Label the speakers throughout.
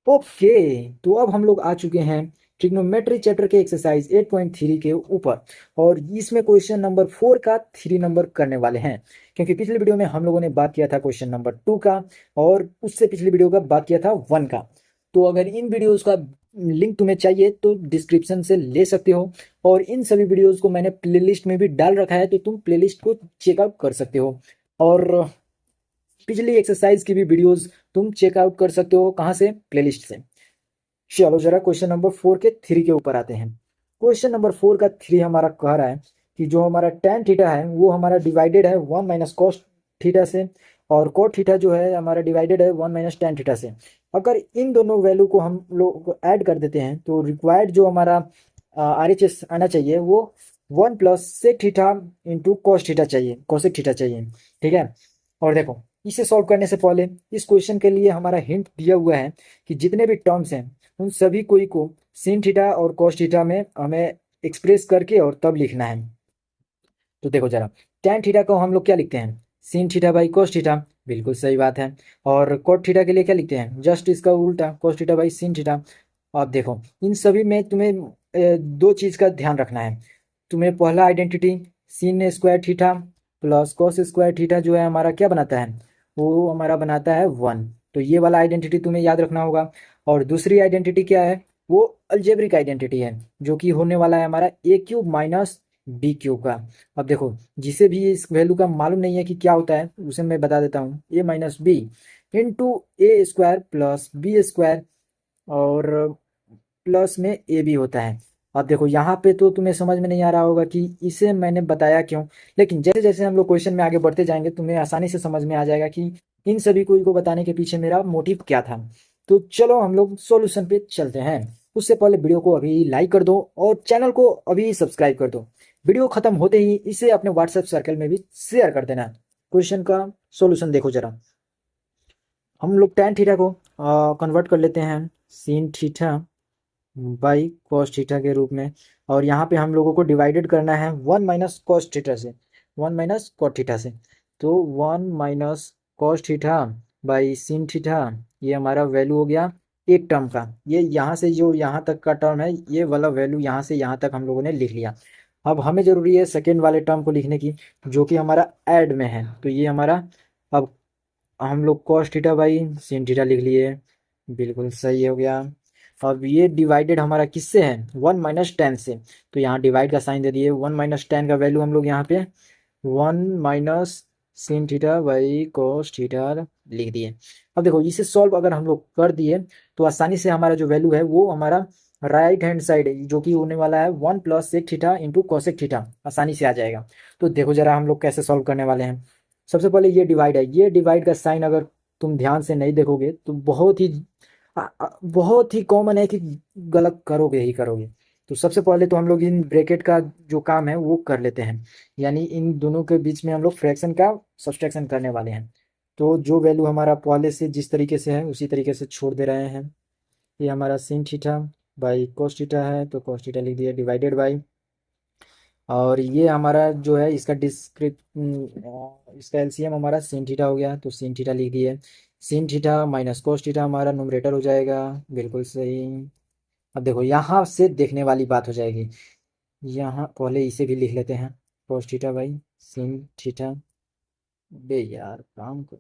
Speaker 1: Okay, तो अब हम लोग आ चुके हैं ट्रिग्नोमेट्री चैप्टर के एक्सरसाइज 8.3 के ऊपर। और इसमें क्वेश्चन नंबर 4 का 3 नंबर करने वाले हैं, क्योंकि पिछले वीडियो में हम लोगों ने बात किया था क्वेश्चन नंबर 2 का, और उससे पिछली वीडियो का बात किया था 1 का। तो अगर इन वीडियोस का लिंक तुम्हें चाहिए तो डिस्क्रिप्शन से ले सकते हो, और इन सभी वीडियोस को मैंने प्लेलिस्ट में भी डाल रखा है, तो तुम प्लेलिस्ट को चेकआउट कर सकते हो। और पिछली एक्सरसाइज की भी वीडियोस तुम चेकआउट कर सकते हो, कहाँ से? प्लेलिस्ट से। चलो जरा क्वेश्चन नंबर 4 के 3 के ऊपर आते हैं। क्वेश्चन नंबर 4 का 3 हमारा कह रहा है कि जो हमारा tan थीटा है वो हमारा डिवाइडेड है 1 माइनस कॉस थीटा से, और cot थीटा जो है हमारा डिवाइडेड है 1 माइनस tan थीटा से। अगर इन दोनों वैल्यू को हम लोग ऐड कर देते हैं तो रिक्वायर्ड जो हमारा RHS आना चाहिए वो 1 plus sec theta into cos theta चाहिए, कोसेक थीटा चाहिए। ठीक है, और देखो इसे सॉल्व करने से पहले इस क्वेश्चन के लिए हमारा हिंट दिया हुआ है कि जितने भी टर्म्स हैं उन सभी कोई को sin थीटा और cos थीटा में हमें एक्सप्रेस करके और तब लिखना है। तो देखो जरा, tan थीटा को हम लोग क्या लिखते हैं? sin theta by cos theta, बिल्कुल सही बात है। और cot थीटा के लिए क्या लिखते हैं? जस्ट इसका उल्टा, cos theta by sin theta. अब देखो इन सभी में तुम्हें दो चीज़ का ध्यान रखना है। तुम्हें पहला identity sin square theta plus cos square theta जो है हमारा क्या बनाता है? वो हमारा बनाता है 1। तो ये वाला आइडेंटिटी तुम्हें याद रखना होगा। और दूसरी आइडेंटिटी क्या है? वो अल्जेब्रिक आइडेंटिटी है, जो कि होने वाला है हमारा ए क्यूब माइनस बी क्यूब का। अब देखो जिसे भी इस वैल्यू का मालूम नहीं है कि क्या होता है, उसे मैं बता देता हूँ। ए minus B into A square plus B square, और प्लस में ए भी होता है। अब देखो यहाँ पे तो तुम्हें समझ में नहीं आ रहा होगा कि इसे मैंने बताया क्यों, लेकिन जैसे जैसे हम लोग क्वेश्चन में आगे बढ़ते जाएंगे तुम्हें आसानी से समझ में आ जाएगा कि इन सभी को बताने के पीछे मेरा मोटिव क्या था। तो चलो हम लोग सॉल्यूशन पे चलते हैं। उससे पहले वीडियो को अभी लाइक कर दो और चैनल को अभी सब्सक्राइब कर दो। वीडियो खत्म होते ही इसे अपने व्हाट्सएप सर्कल में भी शेयर कर देना। क्वेश्चन का सॉल्यूशन देखो जरा। हम लोग tan थीटा को कन्वर्ट कर लेते हैं sin theta by cos theta के रूप में, और यहाँ पे हम लोगों को डिवाइडेड करना है 1 माइनस कॉस थीटा से, 1 माइनस cot थीटा से। तो 1 minus cos theta by sin theta, ये हमारा वैल्यू हो गया एक टर्म का। ये यहाँ से जो यहाँ तक का टर्म है ये वाला वैल्यू यहाँ से यहाँ तक हम लोगों ने लिख लिया। अब हमें ज़रूरी है सेकेंड वाले टर्म को लिखने की, जो कि हमारा ऐड में है। तो ये हमारा, अब हम लोग cos theta by sin theta लिख लिए, बिल्कुल सही हो गया। अब ये डिवाइडेड हमारा किससे है? 1 माइनस टेन से। तो यहाँ डिवाइड का साइन दे दिए, 1 माइनस टेन का वैल्यू हम लोग यहाँ पे 1 minus sin theta by cos theta लिख दिए। अब देखो इसे सॉल्व अगर हम लोग कर दिए तो आसानी से हमारा जो वैल्यू है वो हमारा राइट हैंड साइड जो कि होने वाला है 1 plus sec theta into cosec theta, आसानी से आ जाएगा। तो देखो जरा हम लोग कैसे सॉल्व करने वाले हैं। सबसे पहले ये डिवाइड है, ये डिवाइड का साइन अगर तुम ध्यान से नहीं देखोगे तो बहुत ही कॉमन है कि गलत करोगे ही करोगे। तो सबसे पहले तो हम लोग इन ब्रैकेट का जो काम है वो कर लेते हैं, यानी इन दोनों के बीच में हम लोग फ्रैक्शन का सब्सट्रैक्शन करने वाले हैं। तो जो वैल्यू हमारा पहले से जिस तरीके से है उसी तरीके से छोड़ दे रहे हैं। ये हमारा sin theta by cos theta है, तो cos थीटा लिख दिया डिवाइडेड बाई, और ये हमारा जो है इसका इसका एलसीएम हमारा sin थीटा हो गया, तो sin थीटा लिख दिए। sin theta minus cos theta हमारा न्यूमरेटर हो जाएगा, बिल्कुल सही। अब देखो यहाँ से देखने वाली बात हो जाएगी, यहाँ पहले इसे भी लिख लेते हैं cos theta by sin theta. बे यार काम को,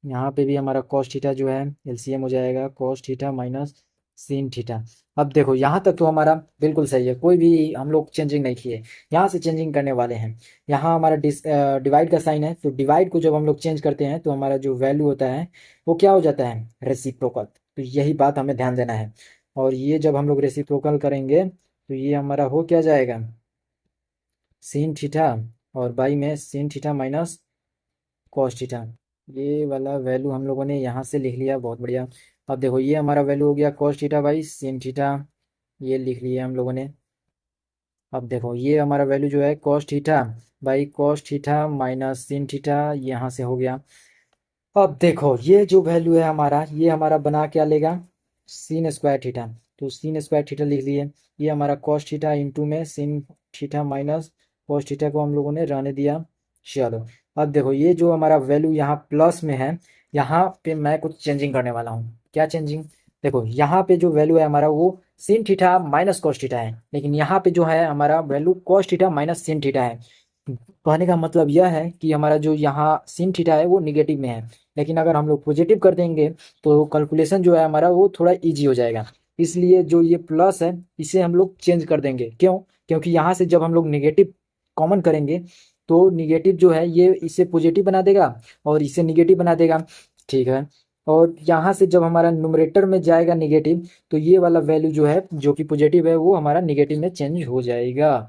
Speaker 1: यहाँ पे भी हमारा cos थीटा जो है एलसीएम हो जाएगा cos theta minus sin theta. अब देखो यहाँ तक तो हमारा बिल्कुल सही है, कोई भी हम लोग चेंजिंग नहीं किए। यहाँ से चेंजिंग करने वाले हैं। यहाँ हमारा डिवाइड का साइन है, तो डिवाइड को जब हम लोग चेंज करते हैं तो हमारा जो वैल्यू होता है वो क्या हो जाता है? रेसिप्रोकल। तो यही बात हमें ध्यान देना है। और ये जब हम लोग रेसिप्रोकल करेंगे तो ये हमारा हो क्या जाएगा? sin थीटा और बाई में sin theta minus cos theta. ये वाला वैल्यू हम लोगों ने यहाँ से लिख लिया, बहुत बढ़िया। अब देखो ये हमारा वैल्यू हो गया cos theta by sin theta, ये लिख लिया हम लोगों ने। अब देखो ये हमारा वैल्यू जो है cos theta by cos theta minus sin theta, यहाँ से हो गया। अब देखो ये जो वैल्यू है हमारा, ये हमारा बना क्या लेगा? sin square theta. तो sin स्क्वायर थीटा लिख लिए। ये हमारा cos थीटा इंटू में sin theta minus cos theta को हम लोगों ने रहने दिया। चलो अब देखो ये जो हमारा वैल्यू यहाँ प्लस में है, यहाँ पे मैं कुछ चेंजिंग करने वाला हूँ। क्या चेंजिंग? देखो यहाँ पे जो वैल्यू है हमारा वो sin theta minus cos theta है, लेकिन यहाँ पे जो है हमारा value cos theta minus sin theta है। कहने का मतलब यह है कि हमारा जो यहाँ sin थीटा है वो निगेटिव में है, लेकिन अगर हम लोग पॉजिटिव कर देंगे तो कैलकुलेशन जो है हमारा वो थोड़ा ईजी हो जाएगा। इसलिए जो ये प्लस है इसे हम लोग चेंज कर देंगे। क्यों? क्योंकि यहाँ से जब हम लोग निगेटिव कॉमन करेंगे तो निगेटिव जो है ये इसे पॉजिटिव बना देगा और इसे निगेटिव बना देगा। ठीक है, और यहाँ से जब हमारा न्यूमरेटर में जाएगा निगेटिव तो ये वाला वैल्यू जो है जो कि पॉजिटिव है वो हमारा निगेटिव में चेंज हो जाएगा।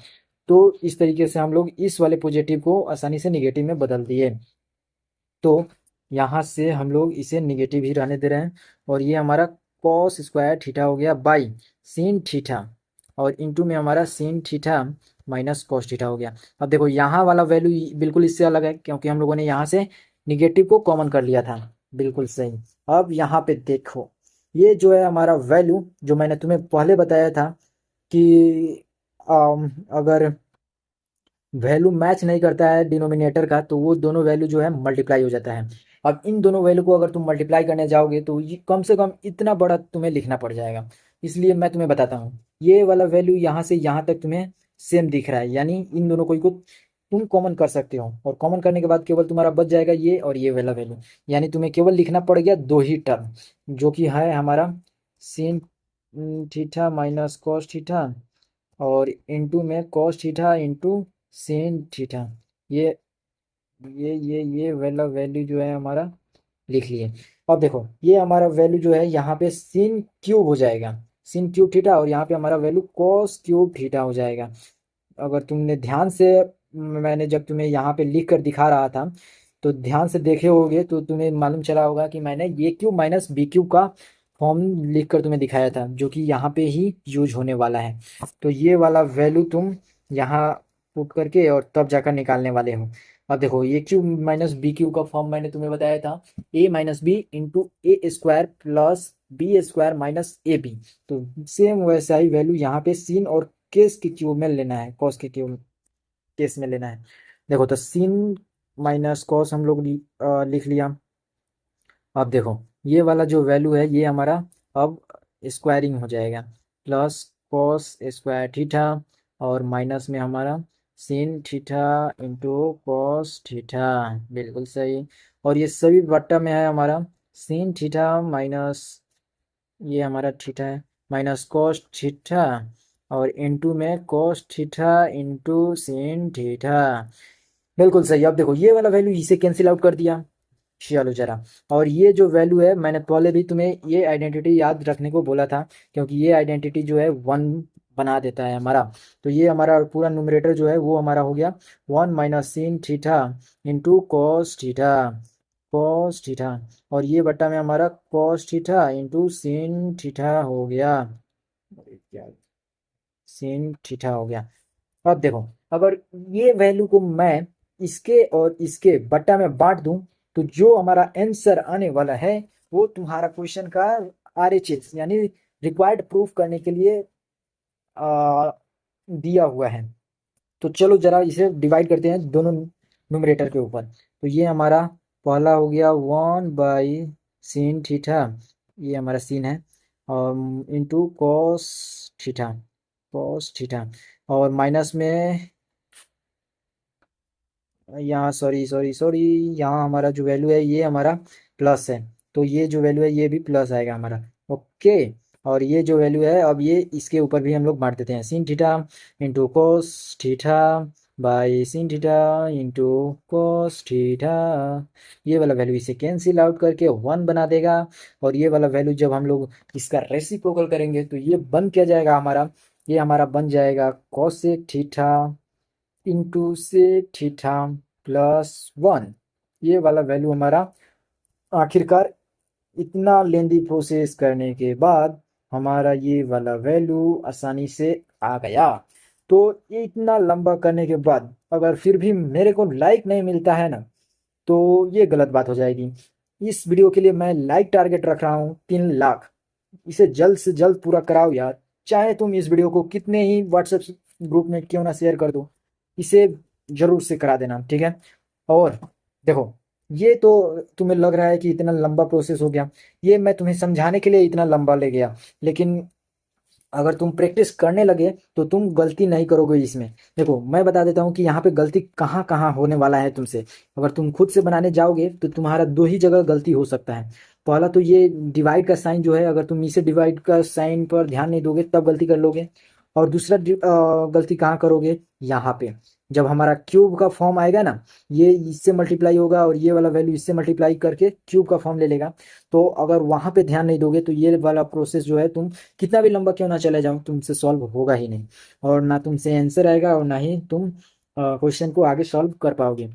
Speaker 1: तो इस तरीके से हम लोग इस वाले पॉजिटिव को आसानी से निगेटिव में बदल दिए। तो यहाँ से हम लोग इसे निगेटिव ही रहने दे रहे हैं और ये हमारा कॉस स्क्वायर थीटा हो गया बाई sin थीटा और इनटू में हमारा sin theta minus cos theta हो गया। अब देखो यहाँ वाला वैल्यू बिल्कुल इससे अलग है क्योंकि हम लोगों ने यहाँ से निगेटिव को कॉमन कर लिया था। बिल्कुल सही। अब यहाँ पे देखो ये जो है हमारा वैल्यू जो मैंने तुम्हें पहले बताया था कि अगर वैल्यू मैच नहीं करता है डिनोमिनेटर का तो वो दोनों वैल्यू जो है मल्टीप्लाई हो जाता है। अब इन दोनों वैल्यू को अगर तुम मल्टीप्लाई करने जाओगे तो ये कम से कम इतना बड़ा तुम्हें लिखना पड़ जाएगा। इसलिए मैं तुम्हें बताता हूँ ये वाला वैल्यू यहाँ से यहाँ तक तुम्हें सेम दिख रहा है, यानी इन दोनों को तुम कॉमन कर सकते हो और कॉमन करने के बाद केवल तुम्हारा बच जाएगा ये और ये वाला वैल्यू। यानी तुम्हें केवल लिखना पड़ गया दो ही टर्म जो कि है हमारा sin theta minus cos theta और इनटू में cos theta into sin theta. ये ये वाला वैल्यू जो है हमारा लिख लिए। अब देखो ये हमारा वैल्यू जो है यहाँ पे sin क्यूब हो जाएगा, sin क्यूब थीटा और यहाँ पे हमारा वैल्यू cos क्यूब थीटा हो जाएगा। अगर तुमने ध्यान से मैंने जब तुम्हें यहाँ पे लिख कर दिखा रहा था तो ध्यान से देखे होगे तो तुम्हें मालूम चला होगा कि मैंने ये क्यूब माइनस बी क्यूब का फॉर्म लिख कर तुम्हें दिखाया था जो कि यहाँ पे ही यूज होने वाला है। तो ये वाला वैल्यू तुम यहाँ पुट करके और तब जाकर निकालने वाले हो। अब देखो ये क्यूब माइनस बी क्यूब का फॉर्म मैंने तुम्हें बताया था A minus B into A square plus B square minus A B. तो सेम वैसा ही वैल्यू यहाँ पे sin और केस के क्यूब में लेना है, कॉस के क्यूब केस में लेना है। देखो तो sin माइनस कॉस हम लोग लिख लिया। अब देखो ये वाला जो वैल्यू है ये हमारा अब स्क्वायरिंग हो जाएगा प्लस कॉस स्क्वायर थीटा और माइनस में हमारा sin theta into cos theta. बिल्कुल सही। और ये सभी बट्टा में है हमारा sin थीटा माइनस ये हमारा थीटा है माइनस कॉस थीटा और इनटू में cos theta into sin theta. बिल्कुल सही। अब देखो ये वाला वैल्यू इसे कैंसिल आउट कर दिया। चलो जरा, और ये जो वैल्यू है मैंने पहले भी तुम्हें ये आइडेंटिटी याद रखने को बोला था क्योंकि ये आइडेंटिटी जो है वन बना देता है हमारा। तो ये हमारा पूरा न्यूमरेटर जो है वो हमारा हो गया one minus sin theta into cos theta, cos theta और ये बट्टा में हमारा cos theta into sin theta हो गया। sin थीटा हो गया। अब देखो अगर ये वैल्यू को मैं इसके और इसके बट्टा में बांट दूं तो जो हमारा आंसर आने वाला है वो तुम्हारा क्वेश्चन का RHS यानी रिक्वायर्ड प्रूफ करने के लिए दिया हुआ है। तो चलो जरा इसे डिवाइड करते हैं दोनों न्यूमरेटर के ऊपर। तो ये हमारा पहला हो गया वन बाई sin थीटा, ये हमारा sin है और into cos theta, cos theta और माइनस में यहाँ सॉरी सॉरी सॉरी यहाँ हमारा जो वैल्यू है ये हमारा प्लस है तो ये जो वैल्यू है ये भी प्लस आएगा हमारा। ओके, और ये जो वैल्यू है अब ये इसके ऊपर भी हम लोग बांट देते हैं sin theta into cos theta by sin theta into cos theta. ये वाला वैल्यू इसे कैंसिल आउट करके वन बना देगा और ये वाला वैल्यू जब हम लोग इसका रेसिप्रोकल करेंगे तो ये बन क्या जाएगा हमारा, ये हमारा बन जाएगा cosec theta into sec theta plus one. ये वाला वैल्यू हमारा आखिरकार इतना लेंदी प्रोसेस करने के बाद हमारा ये वाला वैल्यू आसानी से आ गया। तो ये इतना लंबा करने के बाद अगर फिर भी मेरे को लाइक नहीं मिलता है ना तो ये गलत बात हो जाएगी। इस वीडियो के लिए मैं लाइक टारगेट रख रहा हूँ 3 लाख। इसे जल्द से जल्द पूरा कराओ यार, चाहे तुम इस वीडियो को कितने ही व्हाट्सएप ग्रुप में क्यों ना शेयर कर दो, इसे जरूर से करा देना ठीक है। और देखो ये तो तुम्हें लग रहा है कि इतना लंबा प्रोसेस हो गया, ये मैं तुम्हें समझाने के लिए इतना लंबा ले गया, लेकिन अगर तुम प्रैक्टिस करने लगे तो तुम गलती नहीं करोगे इसमें। देखो मैं बता देता हूँ कि यहाँ पे गलती कहाँ कहाँ होने वाला है तुमसे। अगर तुम खुद से बनाने जाओगे तो तुम्हारा दो ही जगह गलती हो सकता है। पहला तो ये डिवाइड का साइन जो है, अगर तुम इसे डिवाइड का साइन पर ध्यान नहीं दोगे तब गलती कर लोगे। और दूसरा गलती कहाँ करोगे, यहाँ पे जब हमारा क्यूब का फॉर्म आएगा ना, ये इससे मल्टीप्लाई होगा और ये वाला वैल्यू इससे मल्टीप्लाई करके क्यूब का फॉर्म ले लेगा। तो अगर वहां पे ध्यान नहीं दोगे तो ये वाला प्रोसेस जो है, तुम कितना भी लंबा क्यों ना चले जाओ, तुमसे सॉल्व होगा ही नहीं। और ना तुमसे आंसर आएगा और ना ही तुम क्वेश्चन को आगे सॉल्व कर पाओगे।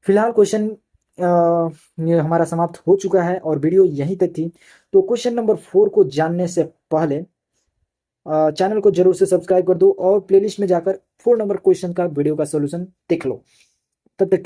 Speaker 1: फिलहाल क्वेश्चन ये हमारा समाप्त हो चुका है और वीडियो यहीं तक थी। तो क्वेश्चन नंबर 4 को जानने से पहले चैनल को जरूर से सब्सक्राइब कर दो और प्लेलिस्ट में जाकर 4 नंबर क्वेश्चन का वीडियो का सोल्यूशन देख लो। तब तक